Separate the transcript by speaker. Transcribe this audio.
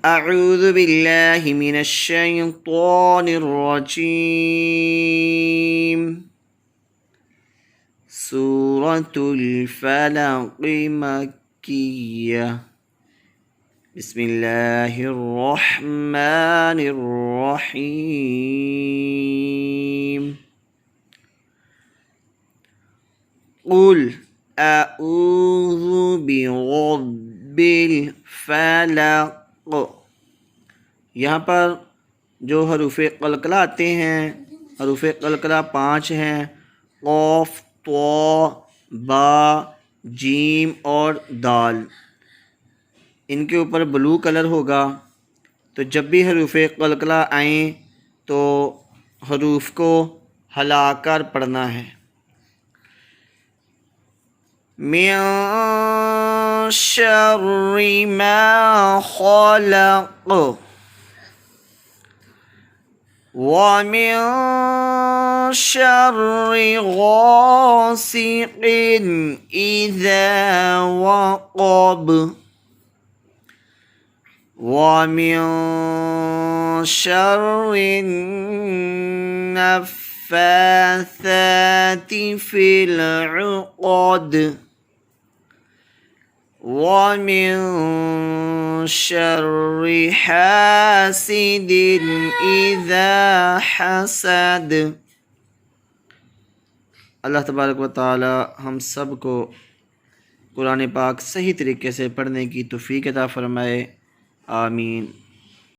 Speaker 1: أعوذ بالله من الشيطان الرجيم سورة الفلق مكية بسم الله الرحمن الرحيم قل أعوذ برب الفلق। यहाँ पर जो हरूफ़े क़लक़ला आते हैं, हरूफ़े क़लक़ला 5 हैं, क़ाफ़, तो, बा, जीम और दाल। इनके ऊपर ब्लू कलर होगा। तो जब भी हरूफ़े क़लक़ला आएँ तो हरूफ़ को हिलाकर पढ़ना है। मिन शर्रि मा ख़लक़ व मिन शर्रि गासिक़िन इज़ा वक़ब व मिन शर्रि नफ़्फ़ाथाति फ़िल उक़द वमिन शर्रि हासिदिन इज़ा हसद। अल्लाह तबारक व तआला हम सब को कुरान पाक सही तरीके से पढ़ने की तौफ़ीक़ अता फ़रमाए। आमीन।